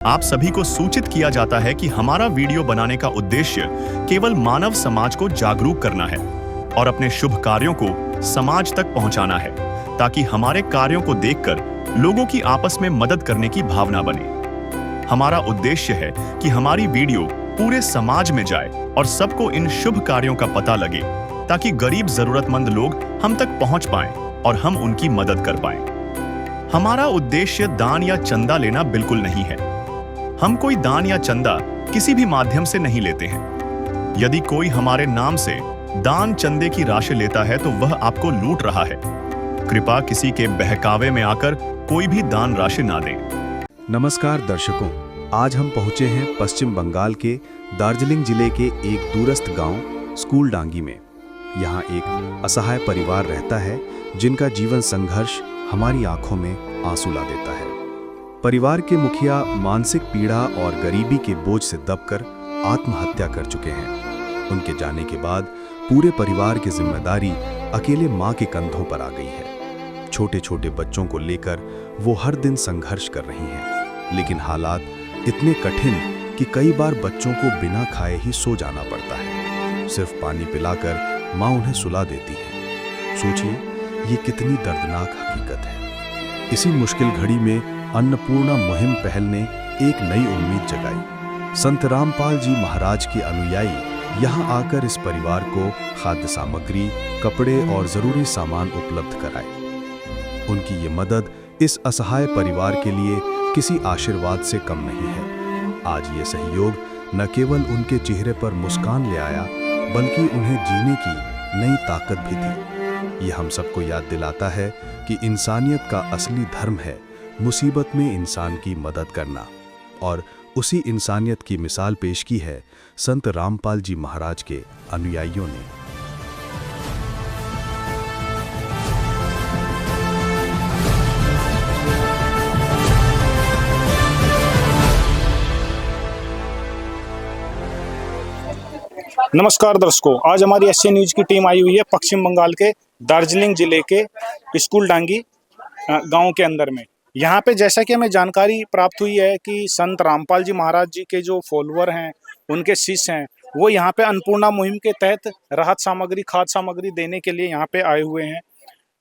आप सभी को सूचित किया जाता है कि हमारा वीडियो बनाने का उद्देश्य केवल मानव समाज को जागरूक करना है और अपने शुभ कार्यों को समाज तक पहुंचाना है, ताकि हमारे कार्यों को देखकर लोगों की आपस में मदद करने की भावना बने। हमारा उद्देश्य है कि हमारी वीडियो पूरे समाज में जाए और सबको इन शुभ कार्यों का पता लगे, ताकि गरीब जरूरतमंद लोग हम तक पहुंच पाएं और हम उनकी मदद कर पाएं। हमारा उद्देश्य दान या चंदा लेना बिल्कुल नहीं है। हम कोई दान या चंदा किसी भी माध्यम से नहीं लेते हैं। यदि कोई हमारे नाम से दान चंदे की राशि लेता है तो वह आपको लूट रहा है। कृपया किसी के बहकावे में आकर कोई भी दान राशि ना दें। नमस्कार दर्शकों, आज हम पहुंचे हैं पश्चिम बंगाल के दार्जिलिंग जिले के एक दूरस्थ गांव स्कूल डांगी में। यहां एक असहाय परिवार रहता है जिनका जीवन संघर्ष हमारी आंखों में आंसू ला देता है। परिवार के मुखिया मानसिक पीड़ा और गरीबी के बोझ से दबकर आत्महत्या कर चुके हैं। उनके जाने के बाद पूरे परिवार की जिम्मेदारी अकेले मां के कंधों पर आ गई है। छोटे छोटे बच्चों को लेकर वो हर दिन संघर्ष कर रही हैं, लेकिन हालात इतने कठिन कि कई बार बच्चों को बिना खाए ही सो जाना पड़ता है। सिर्फ पानी पिलाकर मां उन्हें सुला देती है। सोचिए, ये कितनी दर्दनाक हकीकत है। इसी मुश्किल घड़ी में अन्नपूर्णा मुहिम पहल ने एक नई उम्मीद जगाई। संत रामपाल जी महाराज के अनुयायी यहां आकर इस परिवार को खाद्य सामग्री, कपड़े और जरूरी सामान उपलब्ध कराए। उनकी ये मदद इस असहाय परिवार के लिए किसी आशीर्वाद से कम नहीं है। आज ये सहयोग न केवल उनके चेहरे पर मुस्कान ले आया, बल्कि उन्हें जीने की नई ताकत भी दी। ये हम सबको याद दिलाता है कि इंसानियत का असली धर्म है मुसीबत में इंसान की मदद करना, और उसी इंसानियत की मिसाल पेश की है संत रामपाल जी महाराज के अनुयायियों ने। नमस्कार दर्शकों, आज हमारी एसए न्यूज की टीम आई हुई है पश्चिम बंगाल के दार्जिलिंग जिले के स्कूल डांगी गांव के अंदर में। यहाँ पे जैसा कि हमें जानकारी प्राप्त हुई है कि संत रामपाल जी महाराज जी के जो फॉलोअर हैं, उनके शिष्य हैं, वो यहाँ पे अन्नपूर्णा मुहिम के तहत राहत सामग्री, खाद्य सामग्री देने के लिए यहाँ पे आए हुए हैं।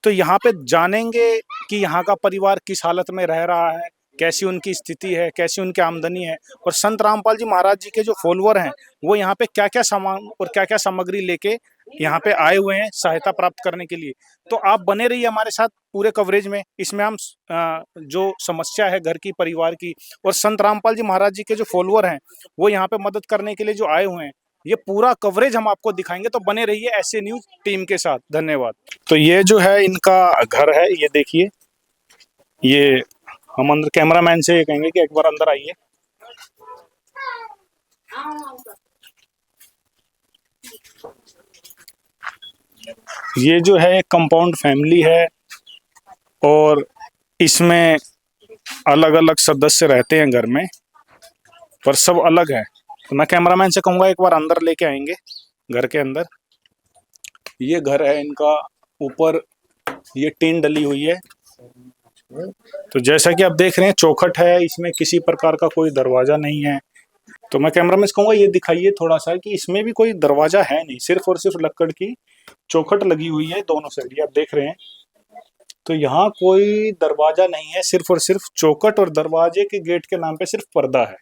तो यहाँ पे जानेंगे कि यहाँ का परिवार किस हालत में रह रहा है, कैसी उनकी स्थिति है, कैसी उनकी आमदनी है, और संत रामपाल जी महाराज जी के जो फॉलोअर हैं वो यहाँ पे क्या क्या सामान और क्या क्या सामग्री लेके यहाँ पे आए हुए हैं सहायता प्राप्त करने के लिए। तो आप बने रहिए हमारे साथ पूरे कवरेज में। इसमें हम जो समस्या है घर की, परिवार की, और संत रामपाल जी महाराज जी के जो फॉलोअर हैं वो यहाँ पे मदद करने के लिए जो आए हुए हैं, ये पूरा कवरेज हम आपको दिखाएंगे। तो बने रहिए ऐसे न्यूज टीम के साथ। धन्यवाद। तो ये जो है इनका घर है, ये देखिए। ये हम अंदर कैमरामैन से ये कहेंगे कि एक बार अंदर आइए। ये जो है कंपाउंड फैमिली है और इसमें अलग अलग सदस्य रहते हैं घर में, पर सब अलग है। तो मैं कैमरामैन से कहूँगा एक बार अंदर लेके आएंगे घर के अंदर। ये घर है इनका, ऊपर ये टीन डली हुई है। तो जैसा कि आप देख रहे हैं चौखट है, इसमें किसी प्रकार का कोई दरवाजा नहीं है। तो मैं कैमरामैन से कहूँगा ये दिखाइए थोड़ा सा कि इसमें भी कोई दरवाजा है नहीं, सिर्फ और सिर्फ लकड़ की चौखट लगी हुई है दोनों साइड, ये आप देख रहे हैं। तो यहाँ कोई दरवाजा नहीं है, सिर्फ और सिर्फ चौखट, और दरवाजे के गेट के नाम पे सिर्फ पर्दा है।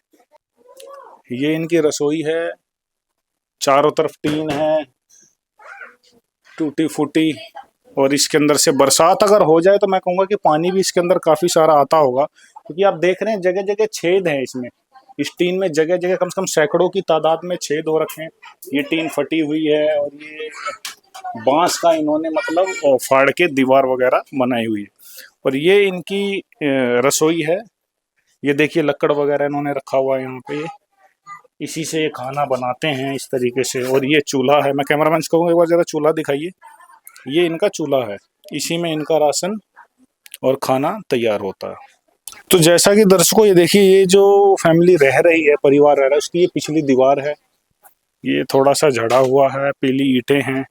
ये इनकी रसोई है, चारों तरफ टीन है टूटी फूटी, और इसके अंदर से बरसात अगर हो जाए तो मैं कहूँगा कि पानी भी इसके अंदर काफी सारा आता होगा, क्योंकि आप देख रहे हैं जगह जगह छेद हैं इसमें। इस टीन में जगह जगह कम से कम सैकड़ों की तादाद में छेद हो रखे हैं। ये टीन फटी हुई है और ये बांस का इन्होंने मतलब फाड़ के दीवार वगैरह बनाई हुई है। और ये इनकी रसोई है। ये देखिए लकड़ वगैरह इन्होंने रखा हुआ है यहाँ पे, इसी से ये खाना बनाते हैं इस तरीके से। और ये चूल्हा है, मैं कैमरामैन से कहूँगा एक बार जरा चूल्हा दिखाइए। ये इनका चूल्हा है, इसी में इनका राशन और खाना तैयार होता है। तो जैसा कि दर्शकों ये देखिए, ये जो फैमिली रह रही है, परिवार रह रहा है, उसकी ये पिछली दीवार है। ये थोड़ा सा झड़ा हुआ है, पीली ईंटें हैं,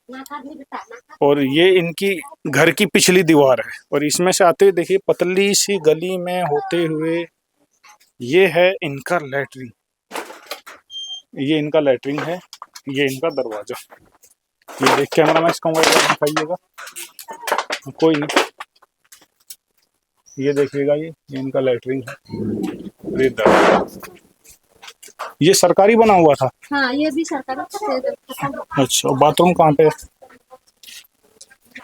और ये इनकी घर की पिछली दीवार है। और इसमें से आते हुए देखिए पतली सी गली में होते हुए ये है इनका लेटरिन, ये इनका लेटरिन है, ये इनका दरवाजा। ये देख कैमरा मैन इसका मोबाइल दिखाइएगा, कोई नहीं, ये देखिएगा, ये इनका लेटरिन है, ये दरवाजा। ये सरकारी बना हुआ था? हाँ, ये भी सरकारी। अच्छा, बाथरूम कहाँ पे है?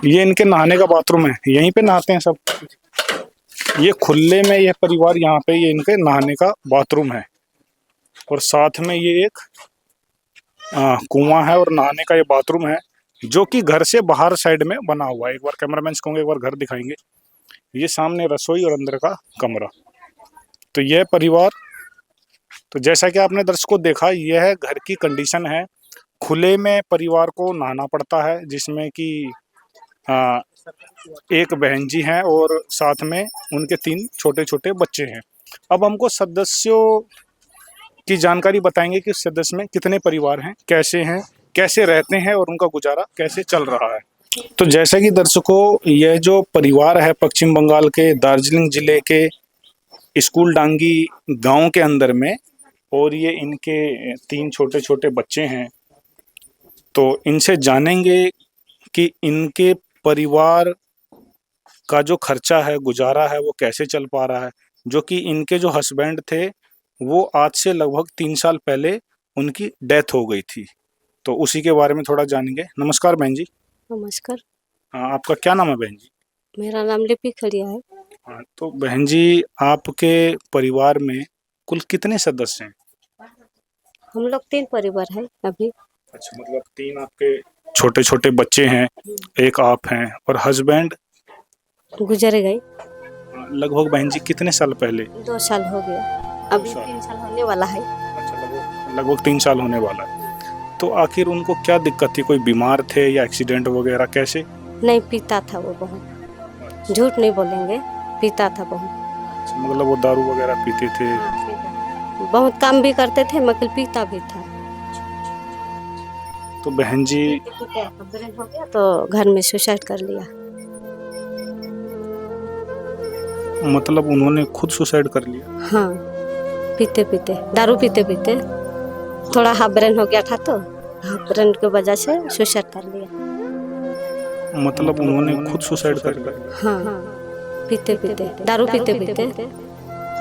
ये इनके नहाने का बाथरूम है, यहीं पे नहाते हैं सब? ये खुले में ये परिवार यहाँ पे, ये इनके नहाने का बाथरूम है और साथ में ये एक कुआं है और नहाने का ये बाथरूम है, जो कि घर से बाहर साइड में बना हुआ है। एक बार कैमरामैन को एक बार घर दिखाएंगे। ये सामने रसोई और अंदर का कमरा। तो यह परिवार, तो जैसा कि आपने दर्शकों देखा, यह घर की कंडीशन है। खुले में परिवार को नहाना पड़ता है, जिसमें कि एक बहन जी हैं और साथ में उनके 3 छोटे छोटे बच्चे हैं। अब हमको सदस्यों की जानकारी बताएंगे कि उस सदस्य में कितने परिवार हैं, कैसे रहते हैं और उनका गुजारा कैसे चल रहा है। तो जैसा कि दर्शकों, यह जो परिवार है पश्चिम बंगाल के दार्जिलिंग जिले के स्कूल डांगी गांव के अंदर में, और ये इनके 3 छोटे छोटे बच्चे हैं। तो इनसे जानेंगे कि इनके परिवार का जो खर्चा है, गुजारा है, वो कैसे चल पा रहा है। जो कि इनके जो हस्बैंड थे, वो आज से लगभग 3 साल पहले उनकी डेथ हो गई थी। तो उसी के बारे में थोड़ा जानेंगे। नमस्कार बहन जी। नमस्कार। हाँ, आपका क्या नाम है बहन जी? मेरा नाम लिपि खड़िया है। हाँ, तो बहन जी, आपके परिवार में कुल कितने सदस्य हैं? हम लोग 3 परिवार है अभी। अच्छा, मतलब 3 आपके छोटे छोटे बच्चे हैं, एक आप हैं और हस्बैंड गुजर गए। लगभग बहन जी कितने साल पहले? 2 साल हो गया, अभी 3 साल होने वाला है। अच्छा, लगभग 3 साल होने वाला है। तो आखिर उनको क्या दिक्कत थी? कोई बीमार थे या एक्सीडेंट वगैरह, कैसे? नहीं, पीता था वो बहुत, झूठ नहीं बोलेंगे, पीता था बहुत। अच्छा, मतलब वो दारू वगैरह पीते थे? बहुत काम भी करते थे, मगर पीता भी था। तो बहन जी, हो गया तो घर में सुसाइड कर लिया। मतलब उन्होंने खुद सुसाइड कर लिया? हाँ, पीते पीते, दारू पीते पीते थोड़ा हाफ ब्रेन हो गया था, तो हाफ ब्रेन की वजह से सुसाइड कर लिया। मतलब उन्होंने खुद सुसाइड कर लिया? हाँ, पीते पीते, दारू पीते पीते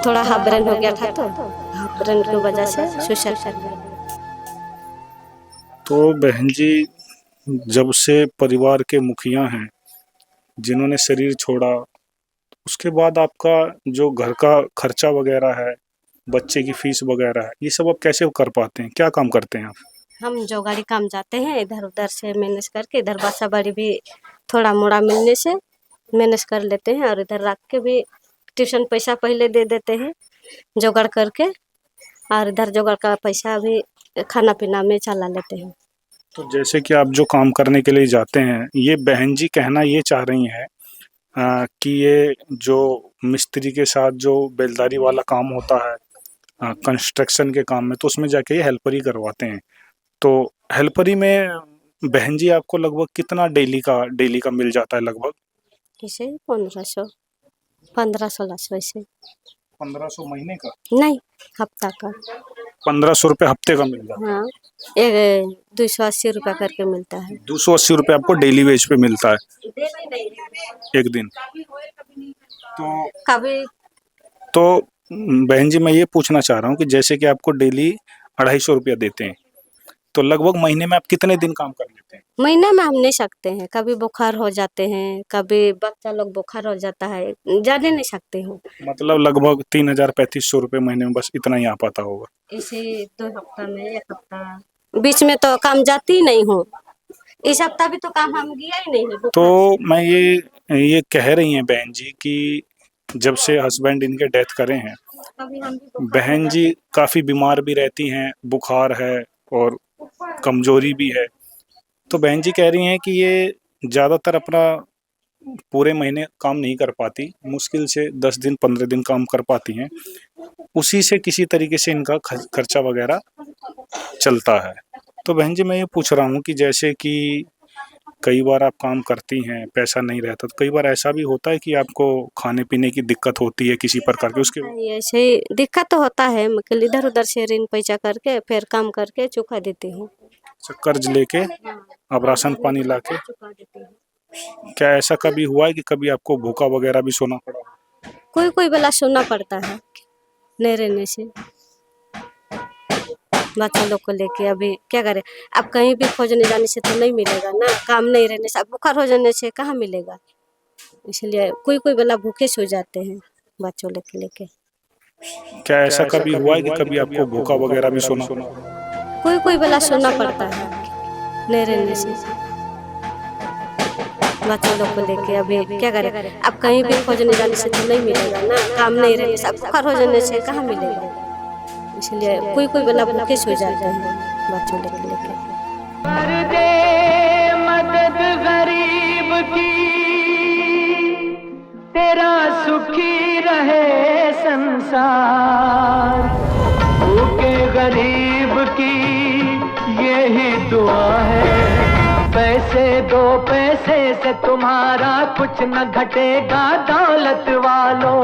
थोड़ा हाफ ब्रेन हो गया था, तो हाफ ब्रेन की वजह से सुसाइड कर लिया। तो बहन जी, जब से परिवार के मुखिया हैं जिन्होंने शरीर छोड़ा, उसके बाद आपका जो घर का खर्चा वगैरह है, बच्चे की फीस वगैरह है, ये सब आप कैसे कर पाते हैं? क्या काम करते हैं आप? हम जो गाड़ी काम जाते हैं, इधर उधर से मैनेज करके, इधर बासा बाड़ी भी थोड़ा मोड़ा मिलने से मैनेज कर लेते हैं, और इधर रख के भी ट्यूशन पैसा पहले दे देते हैं जुगाड़ करके, और इधर जुगाड़ का पैसा भी खाना पीना में चला लेते हैं। तो जैसे कि आप जो काम करने के लिए जाते हैं, ये बहन जी कहना ये चाह रही हैं कि ये जो मिस्त्री के साथ जो बेलदारी वाला काम होता है, कंस्ट्रक्शन के काम में, तो उसमें जाके ये हेल्परी करवाते हैं। तो हेल्परी में बहन जी आपको लगभग कितना डेली का मिल जाता है लगभग? इसे 1500, 1500-1600 ऐसे। 1500 महीने का? नहीं, हफ्ता का। 1500 रुपये हफ्ते का मिल जाता है? हाँ, एक 280 रुपया करके मिलता है। 280 रुपये आपको डेली वेज पे मिलता है एक दिन? कभी तो बहन जी, मैं ये पूछना चाह रहा हूँ कि जैसे कि आपको डेली 250 रुपया देते हैं, तो लगभग महीने में आप कितने दिन काम कर लेते हैं? महीने में हम नहीं सकते हैं, कभी बुखार हो जाते हैं, कभी बच्चा लोग बुखार हो जाता है, जाने नहीं सकते हूँ। मतलब लगभग 3000-3500 रुपये महीने में, बस इतना ही आ पाता होगा? इसे 2 हफ्ता में, 1 हफ्ता बीच में तो काम जाती ही नहीं हूँ। इस हफ्ता भी तो काम हम गया ही नहीं है। तो मैं ये कह रही हैं बहन जी कि जब से हस्बैंड इनके डेथ करे हैं, कभी हम भी बुखार बहन जी काफ़ी बीमार भी रहती हैं, बुखार है और कमजोरी भी है। तो बहन जी कह रही हैं कि ये ज़्यादातर अपना पूरे महीने काम नहीं कर पाती, मुश्किल से 10 दिन 15 दिन काम कर पाती हैं, उसी से किसी तरीके से इनका खर्चा वगैरह चलता है। तो बहन जी, मैं ये पूछ रहा हूँ कि जैसे कि कई बार आप काम करती हैं, पैसा नहीं रहता, तो कई बार ऐसा भी होता है कि आपको खाने पीने की दिक्कत होती है किसी प्रकार की, उसके ऐसे ही दिक्कत तो होता है, मैं इधर उधर से ऋण पैसा करके फिर काम करके चुका देती हूँ। कर्ज लेके आप राशन पानी लाके, चुका देती हूँ। क्या ऐसा कभी हुआ है कि कभी आपको भूखा वगैरह भी सोना पड़ा? कोई कोई बेला सोना पड़ता है नहीं रहने से, बच्चा लोग को लेके अभी क्या करें। अब कहीं भी खोजने जाने से तो नहीं मिलेगा ना, काम नहीं रहने से, अब बुखार हो जाने से कहाँ मिलेगा। इसलिए कोई कोई बेला भूखे सो जाते हैं बच्चों लोग के लेके। क्या ऐसा कभी हुआ है कि कभी आपको भूखा वगैरह भी सोना? कोई कोई बेला सोना पड़ता है नहीं रहने से, बच्चों लोग को लेके अभी क्या करें। अब कहीं भी खोजने जाने से तो नहीं मिलेगा ना, काम नहीं रहने से, अब बुखार हो जाने से कहाँ मिलेगा। इसलिए कोई कोई बेला भूखे सो जाते हैं बच्चों लोग को लेके। कर दे मदद गरीब की, तेरा सुखी रहे संसार। भूखे गरीब की यही दुआ है, पैसे दो पैसे से तुम्हारा कुछ न घटेगा दौलत वालों।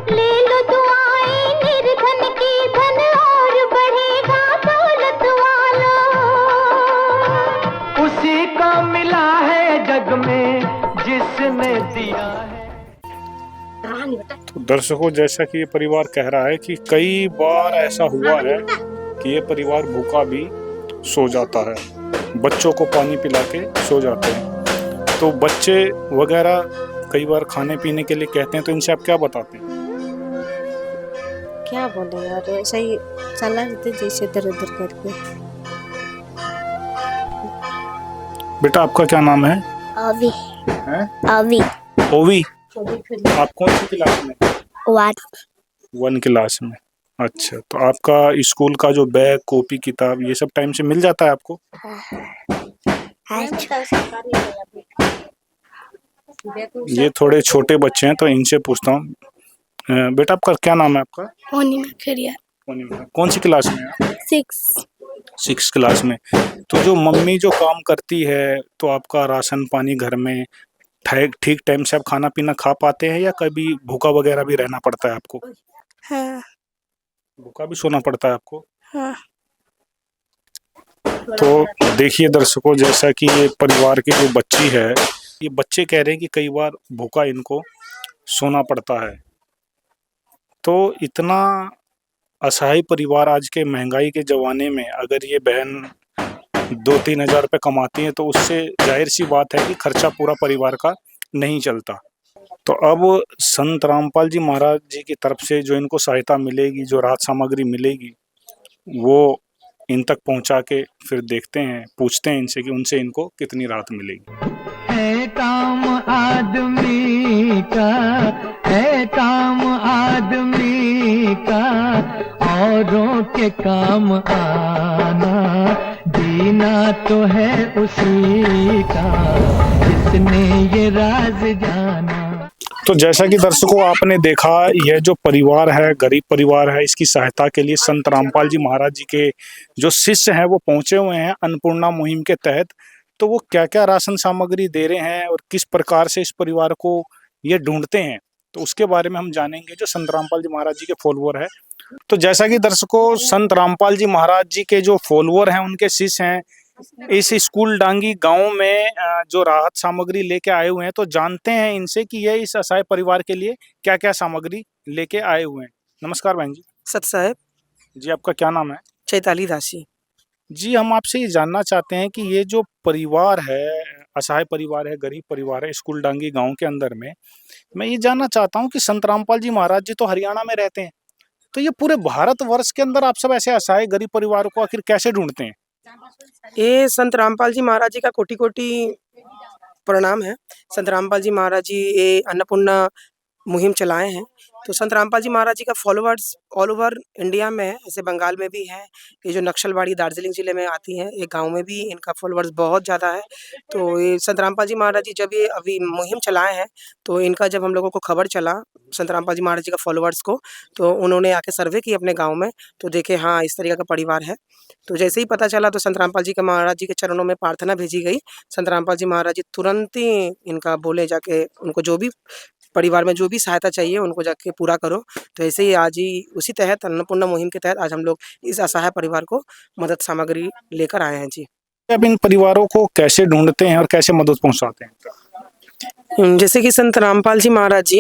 ले लो दुआएं निर्धन की, धन और बढ़ेगा दौलत वालों। उसी को मिला है जग में जिसने दिया है। तो दर्शकों, जैसा कि ये परिवार कह रहा है कि कई बार ऐसा हुआ है कि ये परिवार भूखा भी सो जाता है, बच्चों को पानी पिला के सो जाते हैं। तो बच्चे वगैरह कई बार खाने पीने के लिए कहते हैं, तो इनसे आप क्या बताते हैं? क्या बोले यार, ऐसा ही चला जाते जैसे इधर उधर करके। बेटा, आपका क्या नाम है? अभी हैं? अभी ओवी। आप कौन सी क्लास में? वन 1 क्लास में। अच्छा, तो आपका स्कूल का जो बैग, कॉपी, किताब ये सब टाइम से मिल जाता है आपको? ये थोड़े छोटे बच्चे हैं तो इनसे पूछता हूँ। बेटा, आपका क्या नाम है आपका? होनी में खड़िया कौन सी क्लास में है? 6 6 क्लास में। तो जो मम्मी जो काम करती है, तो आपका राशन पानी घर में ठीक टाइम से आप खाना पीना खा पाते हैं, या कभी भूखा वगैरह भी रहना पड़ता है आपको? हाँ भूखा भी सोना पड़ता है आपको? हाँ। तो देखिए दर्शकों, जैसा कि ये परिवार की जो बच्ची है, ये बच्चे कह रहे हैं कि कई बार भूखा इनको सोना पड़ता है। तो इतना असहाय परिवार आज के महंगाई के ज़माने में, अगर ये बहन 2-3 हज़ार रुपये कमाती हैं तो उससे जाहिर सी बात है कि खर्चा पूरा परिवार का नहीं चलता। तो अब संत रामपाल जी महाराज जी की तरफ से जो इनको सहायता मिलेगी, जो राहत सामग्री मिलेगी, वो इन तक पहुंचा के फिर देखते हैं, पूछते हैं इनसे कि उनसे इनको कितनी राहत मिलेगी। है काम आदमी का, है काम आदमी का, औरों के काम आना, जीना तो है उसी का जिसने ये राज जाना। तो जैसा कि दर्शकों आपने देखा, यह जो परिवार है, गरीब परिवार है, इसकी सहायता के लिए संत रामपाल जी महाराज जी के जो शिष्य हैं वो पहुंचे हुए हैं अन्नपूर्णा मुहिम के तहत। तो वो क्या क्या राशन सामग्री दे रहे हैं और किस प्रकार से इस परिवार को ये ढूंढते हैं, तो उसके बारे में हम जानेंगे जो संत रामपाल जी महाराज जी के फॉलोअर है। तो जैसा कि दर्शकों, संत रामपाल जी महाराज जी के जो फॉलोअर हैं, उनके शिष्य हैं, इस स्कूल डांगी गांव में जो राहत सामग्री लेके आए हुए हैं, तो जानते हैं इनसे कि ये इस असहाय परिवार के लिए क्या क्या सामग्री लेके आए हुए हैं। नमस्कार बहन जी। सत साहेब। जी, आपका क्या नाम है? चैताली दासी। जी, हम आपसे ये जानना चाहते हैं कि ये जो परिवार है, असहाय परिवार है, गरीब परिवार है, स्कूल डांगी गांव के अंदर में, मैं ये जानना चाहता हूँ कि संत रामपाल जी महाराज जी तो हरियाणा में रहते हैं, तो ये पूरे भारतवर्ष के अंदर आप सब ऐसे असहाय गरीब परिवारों को आखिर कैसे ढूंढते हैं? ये संत रामपाल जी महाराज जी का कोटि कोटि प्रणाम है। संत रामपाल जी महाराज जी ये अन्नपूर्णा मुहिम चलाए हैं। तो संत रामपाल जी महाराज जी का फॉलोअर्स ऑल ओवर इंडिया में है, ऐसे बंगाल में भी है। ये जो नक्सलबाड़ी दार्जिलिंग जिले में आती है, एक गांव में भी इनका फॉलोअर्स बहुत ज़्यादा है। तो ये संत रामपाल जी महाराज जी जब ये अभी मुहिम चलाए हैं, तो इनका जब हम लोगों को खबर चला संत रामपाल जी महाराज जी का फॉलोअर्स को, तो उन्होंने आके सर्वे की अपने गाँव में, तो देखे हाँ इस तरीके का परिवार है। तो जैसे ही पता चला तो संत रामपाल जी के महाराज जी के चरणों में प्रार्थना भेजी गई। संत रामपाल जी महाराज जी तुरंत ही इनका बोले जाके उनको जो भी परिवार में जो भी सहायता चाहिए उनको जाके पूरा करो। तो ऐसे ही आज ही उसी तहत अन्नपूर्णा मुहिम के तहत आज हम लोग इस असहाय परिवार को मदद सामग्री लेकर आए हैं जी। अब इन परिवारों को कैसे ढूंढते हैं और कैसे मदद पहुंचाते हैं? जैसे कि संत रामपाल जी महाराज जी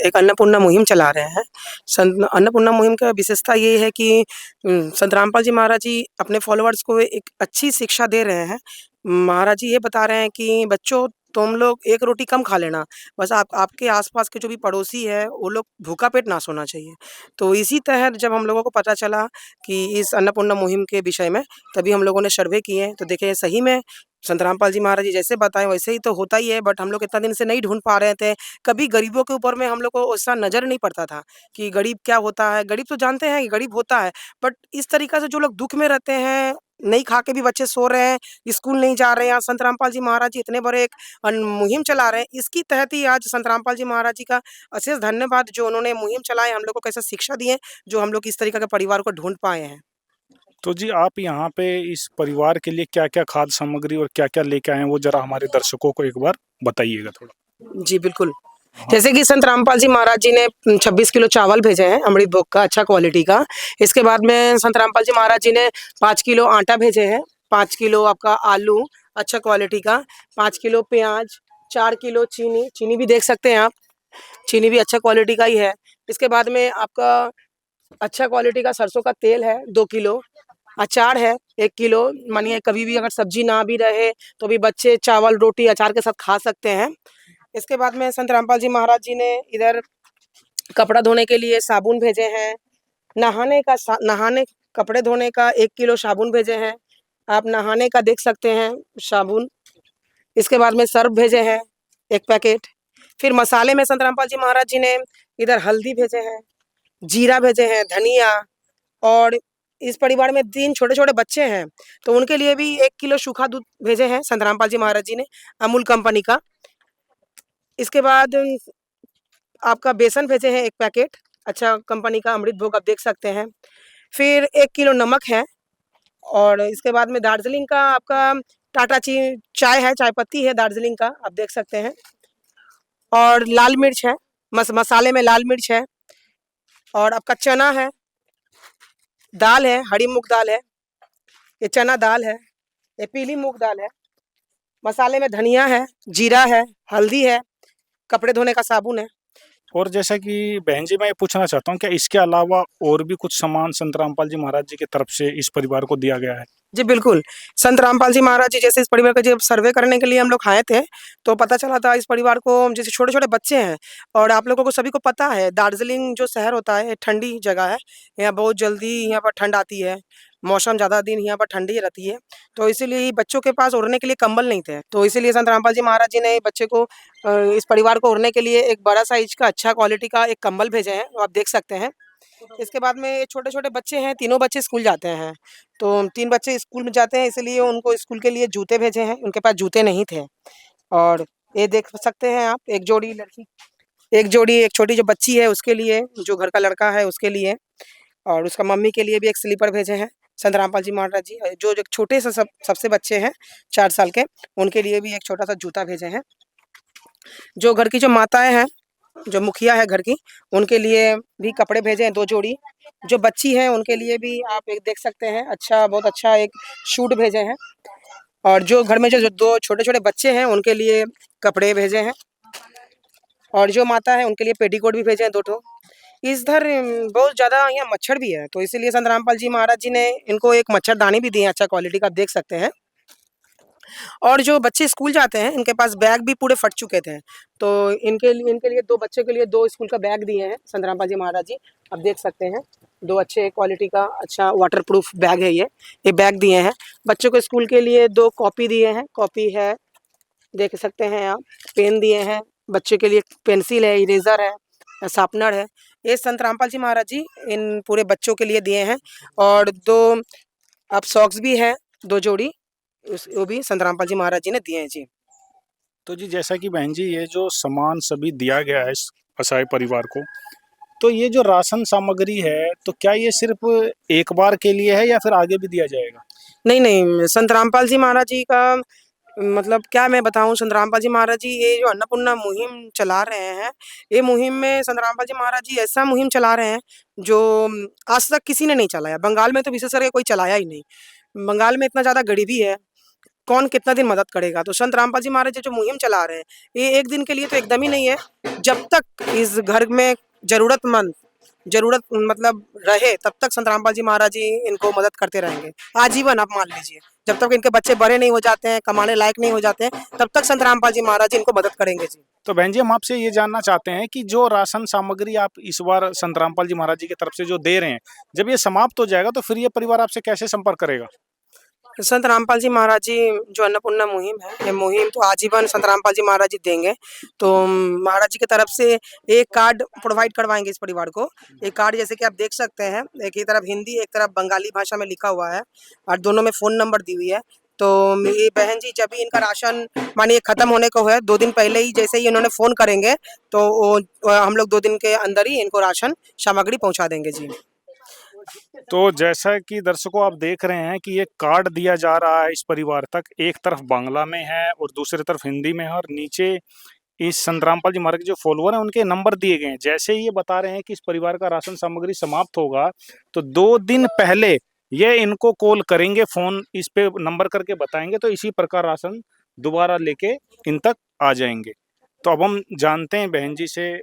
एक अन्नपूर्णा मुहिम चला रहे हैं। संत अन्नपूर्णा मुहिम का विशेषता ये है कि संत रामपाल जी महाराज जी अपने फॉलोअर्स को एक अच्छी शिक्षा दे रहे हैं। महाराज जी ये बता रहे हैं कि बच्चों तुम लोग एक रोटी कम खा लेना, बस आपके आसपास के जो भी पड़ोसी है वो लोग भूखा पेट ना सोना चाहिए। तो इसी तहत जब हम लोगों को पता चला कि इस अन्नपूर्णा मुहिम के विषय में, तभी हम लोगों ने सर्वे किए। तो देखे सही में संत रामपाल जी महाराज जी जैसे बताएं वैसे ही तो होता ही है, बट हम लोग इतना दिन से नहीं ढूंढ पा रहे थे। कभी गरीबों के ऊपर में हम लोग को ऐसा नज़र नहीं पड़ता था कि गरीब क्या होता है। गरीब तो जानते हैं कि गरीब होता है, बट इस तरीक़ा से जो लोग दुख में रहते हैं, नहीं खा के भी बच्चे सो रहे हैं, स्कूल नहीं जा रहे हैं, संत रामपाल जी महाराज जी इतने बड़े एक मुहिम चला रहे हैं। इसकी तहत ही आज संत रामपाल जी महाराज जी का अशेष धन्यवाद, जो उन्होंने मुहिम चलाए, हम लोग को कैसे शिक्षा दिए, जो हम लोग इस तरीके के परिवार को ढूंढ पाए हैं। तो जी आप यहाँ पे इस परिवार के लिए क्या क्या खाद्य सामग्री और क्या क्या लेके आए हैं, वो जरा हमारे दर्शकों को एक बार बताइएगा थोड़ा। जी बिल्कुल। जैसे कि संत रामपाल जी महाराज जी ने 26 किलो चावल भेजे हैं अमृत भोग का, अच्छा क्वालिटी का। इसके बाद में संत रामपाल जी महाराज जी ने 5 किलो आटा भेजे हैं, 5 किलो आपका आलू अच्छा क्वालिटी का, 5 किलो प्याज, 4 किलो चीनी, चीनी भी देख सकते हैं आप, चीनी भी अच्छा क्वालिटी का ही है। इसके बाद में आपका अच्छा क्वालिटी का सरसों का तेल है 2 किलो, अचार है 1 किलो, मानिए कभी भी अगर सब्जी ना भी रहे तो भी बच्चे चावल रोटी अचार के साथ खा सकते हैं। इसके बाद में संत रामपाल जी महाराज जी ने इधर कपड़ा धोने के लिए साबुन भेजे हैं, नहाने कपड़े धोने का 1 किलो साबुन भेजे हैं, आप नहाने का देख सकते हैं साबुन। इसके बाद में सर्फ भेजे हैं 1 पैकेट। फिर मसाले में संत रामपाल जी महाराज जी ने इधर हल्दी भेजे हैं, जीरा भेजे हैं, धनिया, और इस परिवार में 3 छोटे-छोटे बच्चे हैं, तो उनके लिए भी 1 किलो सूखा दूध भेजे हैं संत रामपाल जी महाराज जी ने, अमूल कंपनी का। इसके बाद आपका बेसन भेजे हैं 1 पैकेट, अच्छा कंपनी का अमृत भोग, आप देख सकते हैं। फिर 1 किलो नमक है, और इसके बाद में दार्जिलिंग का आपका टाटा चाय है, चाय पत्ती है दार्जिलिंग का, आप देख सकते हैं। और लाल मिर्च है, मसाले में लाल मिर्च है, और आपका चना है, दाल है, हरी मूंग दाल है, ये चना दाल है, ये पीली मूंग दाल है, मसाले में धनिया है, जीरा है, हल्दी है, कपड़े धोने का साबुन है। और जैसा कि बहन जी मैं ये पूछना चाहता हूँ, क्या इसके अलावा और भी कुछ सामान संत रामपाल जी महाराज जी की तरफ से इस परिवार को दिया गया है? जी बिल्कुल। संत रामपाल जी महाराज जी जैसे इस परिवार का जब सर्वे करने के लिए हम लोग आए थे, तो पता चला था इस परिवार को, जैसे छोटे-छोटे बच्चे हैं, और आप लोगों को सभी को पता है दार्जिलिंग जो शहर होता है ठंडी जगह है, यहाँ बहुत जल्दी यहाँ पर ठंड आती है, मौसम ज़्यादा दिन यहाँ पर ठंडी रहती है, तो इसीलिए बच्चों के पास ओढ़ने के लिए कंबल नहीं थे। तो इसीलिए संत रामपाल जी महाराज जी ने बच्चे को इस परिवार को ओढ़ने के लिए एक बड़ा साइज़ का अच्छा क्वालिटी का एक कंबल भेजे हैं, वो आप देख सकते हैं। इसके बाद में ये छोटे-छोटे बच्चे हैं, तीनों बच्चे स्कूल जाते हैं, तो 3 बच्चे स्कूल में जाते हैं, इसलिए उनको स्कूल के लिए जूते भेजे हैं, उनके पास जूते नहीं थे। और ये देख सकते हैं आप, एक जोड़ी एक छोटी जो बच्ची है उसके लिए, जो घर का लड़का है उसके लिए, और उसका मम्मी के लिए भी एक स्लीपर भेजे हैं संत रामपाल जी महाराज जी। जो छोटे से सबसे बच्चे हैं 4 साल के, उनके लिए भी एक छोटा-सा जूता भेजे हैं। जो घर की जो माताएँ हैं, जो मुखिया है घर की, उनके लिए भी कपड़े भेजे हैं 2 जोड़ी। जो बच्ची है उनके लिए भी आप एक देख सकते हैं, अच्छा बहुत अच्छा एक सूट भेजे हैं। और जो घर में जो 2 छोटे-छोटे बच्चे हैं उनके लिए कपड़े भेजे हैं, और जो माता है उनके लिए पेटीकोट भी भेजे हैं 2 ठो। इधर बहुत ज़्यादा यहाँ मच्छर भी है, तो इसीलिए संत रामपाल जी महाराज जी ने इनको एक मच्छरदानी भी दी है अच्छा क्वालिटी का, आप देख सकते हैं। और जो बच्चे स्कूल जाते हैं इनके पास बैग भी पूरे फट चुके थे, तो इनके लिए 2 बच्चों के लिए 2 स्कूल का बैग दिए हैं संत रामपाल जी महाराज जी, आप देख सकते हैं। 2 अच्छे क्वालिटी का अच्छा वाटरप्रूफ बैग है ये बैग दिए हैं। बच्चों को स्कूल के लिए 2 कॉपी दिए हैं, कॉपी है देख सकते हैं आप, पेन दिए हैं, बच्चे के लिए पेंसिल है, इरेज़र है, शार्पनर है, ये संत रामपाल जी महाराज जी इन पूरे बच्चों के लिए दिए हैं, और 2 अब सॉक्स भी हैं, 2 जोड़ी, वो भी संत रामपाल जी महाराज जी ने दिए हैं जी। तो जी जैसा कि बहन जी ये जो सामान सभी दिया गया है इस असहाय परिवार को, तो ये जो राशन सामग्री है तो क्या ये सिर्फ एक बार के लिए है या फिर आगे भी दिया जाएगा? नहीं, नहीं, संत रामपाल जी महाराज जी का मतलब क्या मैं बताऊँ, संत रामपाल जी महाराज जी ये जो अन्नपूर्णा मुहिम चला रहे हैं, ये मुहिम में संत रामपाल जी महाराज जी ऐसा मुहिम चला रहे हैं जो आज तक किसी ने नहीं चलाया। बंगाल में तो विशेष करके कोई चलाया ही नहीं। बंगाल में इतना ज़्यादा गरीबी है, कौन कितना दिन मदद करेगा? तो संत रामपाल जी महाराज जी जो मुहिम चला रहे हैं, ये एक दिन के लिए तो एकदम ही नहीं है। जब तक इस घर में ज़रूरत मतलब रहे, तब तक संत रामपाल जी महाराज जी इनको मदद करते रहेंगे। आजीवन आप मान लीजिए, जब तक इनके बच्चे बड़े नहीं हो जाते हैं, कमाने लायक नहीं हो जाते हैं, तब तक संत रामपाल जी महाराज जी इनको मदद करेंगे जी। तो बहन जी हम आपसे ये जानना चाहते हैं कि जो राशन सामग्री आप इस बार संत रामपाल जी महाराज जी की तरफ से जो दे रहे हैं, जब ये समाप्त हो जाएगा तो फिर ये परिवार आपसे कैसे संपर्क करेगा? संत रामपाल जी महाराज जी जो अन्नपूर्णा मुहिम है, ये मुहिम तो आजीवन संत रामपाल जी महाराज जी देंगे। तो महाराज जी की तरफ से एक कार्ड प्रोवाइड करवाएँगे इस परिवार को। ये कार्ड जैसे कि आप देख सकते हैं, एक ही तरफ हिंदी, एक तरफ बंगाली भाषा में लिखा हुआ है, और दोनों में फ़ोन नंबर दी हुई है। तो ये बहन जी जब भी इनका राशन मानिए खत्म होने को है, 2 दिन पहले ही जैसे ही उन्होंने फ़ोन करेंगे, तो हम लोग 2 दिन के अंदर ही इनको राशन सामग्री पहुँचा देंगे जी। तो जैसा कि दर्शकों आप देख रहे हैं कि ये कार्ड दिया जा रहा है इस परिवार तक, एक तरफ बांग्ला में है और दूसरी तरफ हिंदी में है, और नीचे इस संत रामपाल जी महाराज के जो फॉलोअर हैं उनके नंबर दिए गए हैं। जैसे ही ये बता रहे हैं कि इस परिवार का राशन सामग्री समाप्त होगा, तो 2 दिन पहले ये इनको कॉल करेंगे, फ़ोन इस पे नंबर करके बताएंगे, तो इसी प्रकार राशन दोबारा लेके इन तक आ जाएंगे। तो अब हम जानते हैं बहन जी से,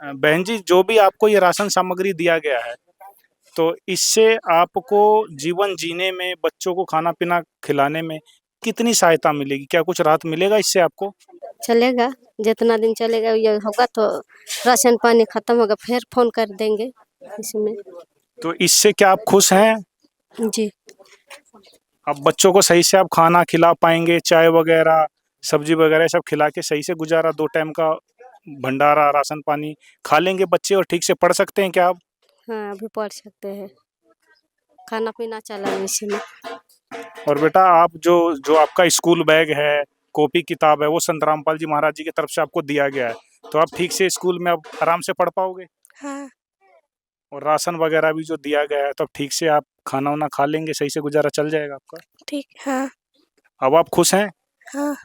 बहन जी जो भी आपको ये राशन सामग्री दिया गया है, तो इससे आपको जीवन जीने में, बच्चों को खाना-पीना खिलाने में कितनी सहायता मिलेगी? क्या कुछ राहत मिलेगा इससे आपको? चलेगा, जितना दिन चलेगा ये होगा, तो राशन पानी खत्म होगा फिर फ़ोन कर देंगे इसमें। तो इससे क्या आप खुश हैं? जी। अब बच्चों को सही से आप खाना खिला पाएँगे, चाय वगैरह, सब्ज़ी वगैरह सब खिला के सही से गुज़ारा 2 टाइम का भंडारा, राशन पानी खा लेंगे बच्चे और ठीक से पढ़ सकते हैं क्या आप? हाँ, अभी पढ़ सकते हैं। खाना-पीना चला इसी में। और बेटा आप जो जो आपका स्कूल बैग है, कॉपी किताब है, वो संत रामपाल जी महाराज जी की तरफ से आपको दिया गया है, तो आप ठीक से स्कूल में अब आराम से पढ़ पाओगे? हाँ। और राशन वगैरह भी जो दिया गया है, तो अब ठीक से आप खाना-वाना खा लेंगे, सही से गुज़ारा चल जाएगा आपका? ठीक, हाँ। अब आप खुश हैं? हाँ।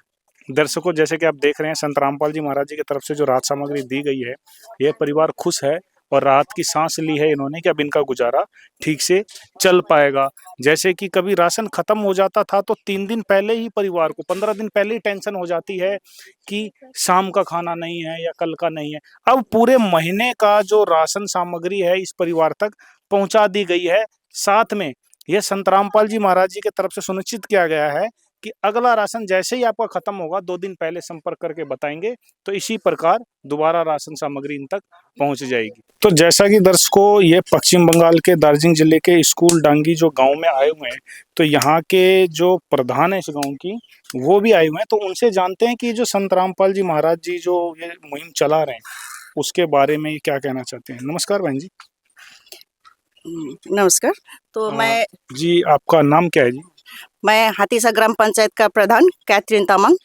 दर्शकों जैसे कि आप देख रहे हैं संत रामपाल जी महाराज जी की तरफ से जो राहत सामग्री दी गई है, यह परिवार खुश है और राहत की सांस ली है इन्होंने कि अब इनका गुजारा ठीक से चल पाएगा। जैसे कि कभी राशन खत्म हो जाता था तो 3 दिन पहले ही परिवार को, 15 दिन पहले ही टेंशन हो जाती है कि शाम का खाना नहीं है या कल का नहीं है। अब पूरे महीने का जो राशन सामग्री है इस परिवार तक पहुंचा दी गई है। साथ में यह संत रामपाल जी महाराज जी की तरफ से सुनिश्चित किया गया है कि अगला राशन जैसे ही आपका खत्म होगा 2 दिन पहले संपर्क करके बताएंगे, तो इसी प्रकार दोबारा राशन सामग्री इन तक पहुंच जाएगी। तो जैसा कि दर्शकों ये पश्चिम बंगाल के दार्जिलिंग जिले के स्कूल डांगी जो गांव में आए हुए हैं, तो यहाँ के जो प्रधान है इस गांव की वो भी आए हुए हैं, तो उनसे जानते हैं कि जो संत रामपाल जी महाराज जी जो ये मुहिम चला रहे हैं उसके बारे में क्या कहना चाहते हैं। नमस्कार बहन जी। नमस्कार। तो मैं जी आपका नाम क्या है जी? मैं हाथीसा ग्राम पंचायत का प्रधान कैथरीन तामांग।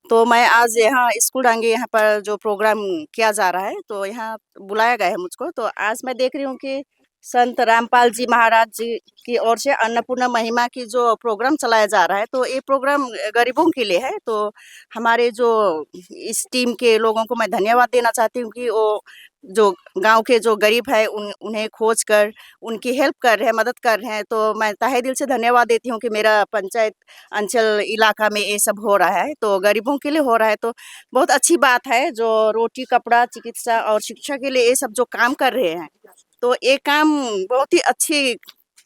तो मैं आज यहाँ स्कूल डांगी यहाँ पर जो प्रोग्राम किया जा रहा है, तो यहाँ बुलाया गया है मुझको। तो आज मैं देख रही हूँ कि संत रामपाल जी महाराज जी की ओर से अन्नपूर्णा महिमा की जो प्रोग्राम चलाया जा रहा है, तो ये प्रोग्राम गरीबों के लिए है। तो हमारे जो इस टीम के लोगों को मैं धन्यवाद देना चाहती हूँ कि वो जो गांव के जो गरीब है उन्हें खोज कर उनकी हेल्प कर रहे हैं, मदद कर रहे हैं। तो मैं तहे दिल से धन्यवाद देती हूँ कि मेरा पंचायत अंचल इलाका में ये सब हो रहा है, तो गरीबों के लिए हो रहा है। तो बहुत अच्छी बात है, जो रोटी कपड़ा चिकित्सा और शिक्षा के लिए ये सब जो काम कर रहे हैं, तो ये काम बहुत ही अच्छी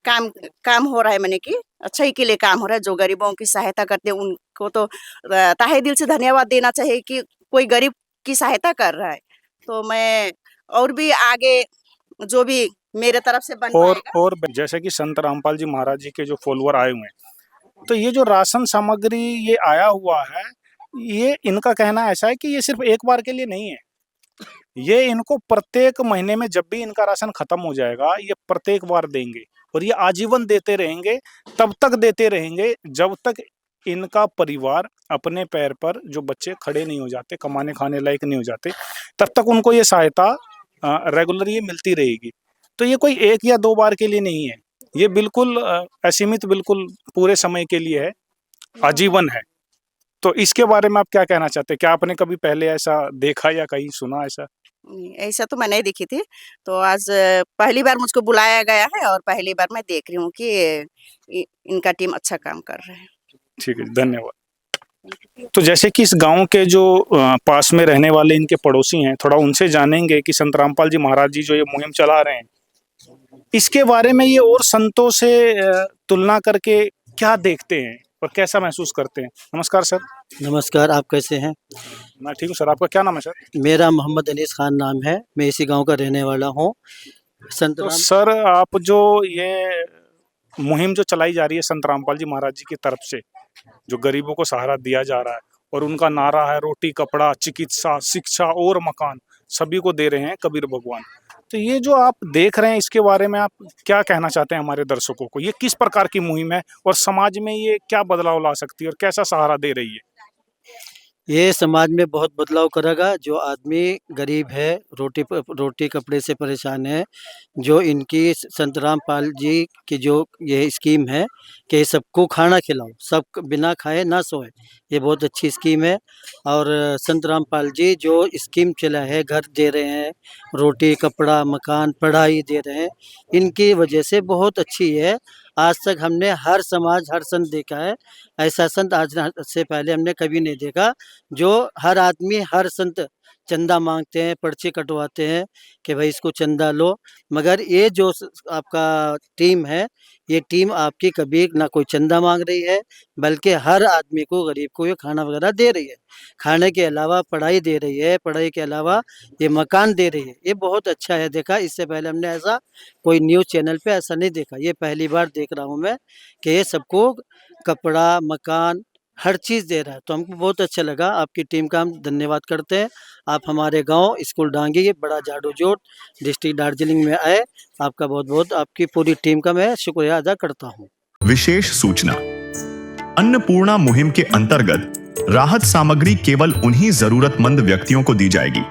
काम हो रहा है। मैंने कि अच्छाई के लिए काम हो रहा है। जो गरीबों की सहायता करते हैं उनको तो तहे दिल से धन्यवाद देना चाहिए कि कोई गरीब की सहायता कर रहा है। तो मैं और भी आगे जो भी मेरे तरफ से बन पाएगा। और जैसे कि संत रामपाल जी महाराज जी के जो फॉलोअर आए हुए हैं, तो ये जो राशन सामग्री ये आया हुआ है, ये इनका कहना ऐसा है कि ये सिर्फ एक बार के लिए नहीं है, ये इनको प्रत्येक महीने में जब भी इनका राशन खत्म हो जाएगा, ये प्रत्येक बार देंगे और ये आजीवन देते रहेंगे, तब तक देते रहेंगे जब तक इनका परिवार अपने पैर पर, जो बच्चे खड़े नहीं हो जाते, कमाने खाने लायक नहीं हो जाते, तब तक उनको ये सहायता रेगुलर ये मिलती रहेगी। तो ये कोई 1 या 2 बार के लिए नहीं है, ये बिल्कुल असीमित, बिल्कुल पूरे समय के लिए है, आजीवन है। तो इसके बारे में आप क्या कहना चाहते हैं? क्या आपने कभी पहले ऐसा देखा या कहीं सुना ऐसा? नहीं, ऐसा तो मैं नहीं देखी थी। तो आज पहली बार मुझको बुलाया गया है और पहली बार मैं देख रही हूँ कि इनका टीम अच्छा काम कर रहा है। ठीक है, धन्यवाद। तो जैसे कि इस गांव के जो पास में रहने वाले इनके पड़ोसी हैं, थोड़ा उनसे जानेंगे कि संत रामपाल जी महाराज जी जो ये मुहिम चला रहे हैं, इसके बारे में ये और संतों से तुलना करके क्या देखते हैं और कैसा महसूस करते हैं? नमस्कार सर। नमस्कार, आप कैसे हैं? मैं ठीक हूँ सर, आपका क्या नाम है सर? मेरा मोहम्मद अनीस खान नाम है, मैं इसी गांव का रहने वाला हूँ। संत तो राम सर, आप जो ये मुहिम जो चलाई जा रही है संत रामपाल जी महाराज जी की तरफ से, जो गरीबों को सहारा दिया जा रहा है, और उनका नारा है रोटी कपड़ा चिकित्सा शिक्षा और मकान, सभी को दे रहे हैं कबीर भगवान। तो ये जो आप देख रहे हैं, इसके बारे में आप क्या कहना चाहते हैं हमारे दर्शकों को? ये किस प्रकार की मुहिम है और समाज में ये क्या बदलाव ला सकती है और कैसा सहारा दे रही है? ये समाज में बहुत बदलाव करेगा। जो आदमी गरीब है, रोटी कपड़े से परेशान है, जो इनकी संत रामपाल जी की जो ये स्कीम है कि सबको खाना खिलाओ, सब बिना खाए ना सोए, ये बहुत अच्छी स्कीम है। और संत रामपाल जी जो स्कीम चला है, घर दे रहे हैं, रोटी कपड़ा मकान पढ़ाई दे रहे हैं, इनकी वजह से बहुत अच्छी है। आज तक हमने हर समाज हर संत देखा है, ऐसा संत आज से पहले हमने कभी नहीं देखा। जो हर आदमी हर संत चंदा मांगते हैं, पर्चे कटवाते हैं कि भाई इसको चंदा लो, मगर ये जो आपका टीम है, ये टीम आपकी कभी ना कोई चंदा मांग रही है, बल्कि हर आदमी को, गरीब को ये खाना वगैरह दे रही है। खाने के अलावा पढ़ाई दे रही है, पढ़ाई के अलावा ये मकान दे रही है। ये बहुत अच्छा है, देखा इससे पहले हमने ऐसा कोई न्यूज़ चैनल पे ऐसा नहीं देखा। ये पहली बार देख रहा हूँ मैं कि ये सबको कपड़ा मकान हर चीज़ दे रहा है। तो हमको बहुत अच्छा लगा। आपकी टीम का हम धन्यवाद करते हैं। आप हमारे गांव स्कूल डांगी बड़ा जाडोजोट डिस्ट्रिक्ट दार्जिलिंग में आए, आपका बहुत बहुत, आपकी पूरी टीम का मैं शुक्रिया अदा करता हूँ। विशेष सूचना, अन्नपूर्णा मुहिम के अंतर्गत राहत सामग्री केवल उन्हीं जरूरतमंद व्यक्तियों को दी जाएगी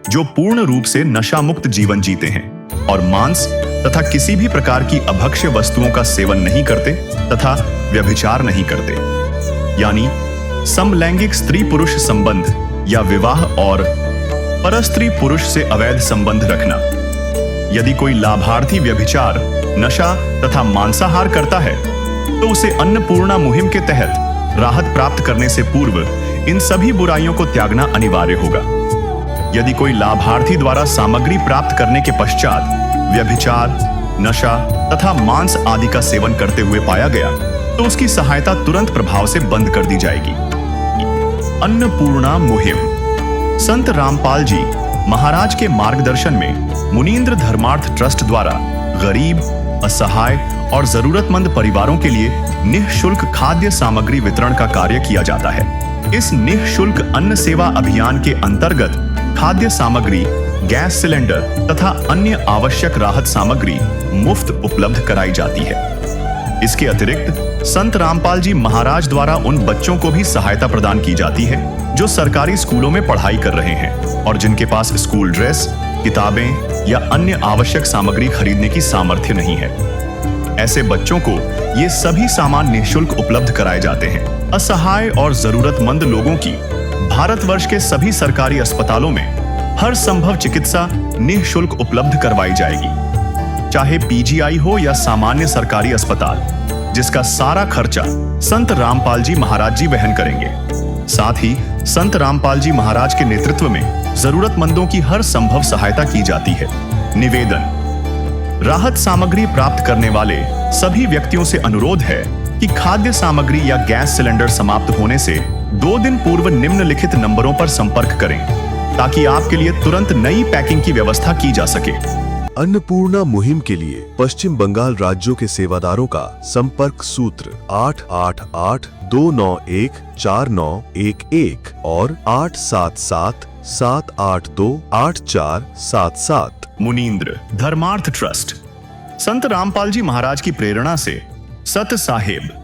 जो पूर्ण रूप से नशा मुक्त जीवन जीते हैं और मांस तथा किसी भी प्रकार की अभक्ष्य वस्तुओं का सेवन नहीं करते तथा व्यभिचार नहीं करते, यानी समलैंगिक स्त्री पुरुष संबंध या विवाह और परस्त्री पुरुष से अवैध संबंध रखना। यदि कोई लाभार्थी व्यभिचार, नशा तथा मांसाहार करता है तो उसे अन्नपूर्णा मुहिम के तहत राहत प्राप्त करने से पूर्व इन सभी बुराइयों को त्यागना अनिवार्य होगा। यदि कोई लाभार्थी द्वारा सामग्री प्राप्त करने के पश्चात व्यभिचार, नशा तथा मांस आदि का सेवन करते हुए पाया गया तो उसकी सहायता तुरंत प्रभाव से बंद कर दी जाएगी। अन्नपूर्णा मुहिम संत रामपाल जी महाराज के मार्गदर्शन में मुनींद्र धर्मार्थ ट्रस्ट द्वारा गरीब, असहाय और जरूरतमंद परिवारों के लिए निःशुल्क खाद्य सामग्री वितरण का कार्य किया जाता है। इस निःशुल्क अन्न सेवा अभियान के अंतर्गत खाद्य सामग्री, गैस सिलेंडर तथा अन्य आवश्यक राहत सामग्री मुफ्त उपलब्ध कराई जाती है। इसके अतिरिक्त संत रामपाल जी महाराज द्वारा उन बच्चों को भी सहायता प्रदान की जाती है जो सरकारी स्कूलों में पढ़ाई कर रहे हैं और जिनके पास स्कूल ड्रेस, किताबें या अन्य आवश्यक सामग्री खरीदने की सामर्थ्य नहीं है। ऐसे बच्चों को ये सभी सामान निःशुल्क उपलब्ध कराए जाते हैं। असहाय और जरूरतमंद लोगों की भारतवर्ष के सभी सरकारी अस्पतालों में हर संभव चिकित्सा निःशुल्क उपलब्ध करवाई जाएगी, चाहे पीजीआई हो या सामान्य सरकारी अस्पताल, जिसका सारा खर्चा संत रामपाल जी महाराज जी वहन करेंगे। साथ ही संत रामपाल जी महाराज के नेतृत्व में जरूरतमंदों की हर संभव सहायता की जाती है। निवेदन, राहत सामग्री प्राप्त करने वाले सभी व्यक्तियों से अनुरोध है कि खाद्य सामग्री या गैस सिलेंडर समाप्त होने से 2 दिन पूर्व निम्नलिखित नंबरों पर संपर्क करें ताकि आपके लिए तुरंत नई पैकिंग की व्यवस्था की जा सके। अन्नपूर्णा मुहिम के लिए पश्चिम बंगाल राज्यों के सेवादारों का संपर्क सूत्र 888-291-4911 और 877 7828484477। मुनींद्र धर्मार्थ ट्रस्ट। संत रामपाल जी महाराज की प्रेरणा से सत साहेब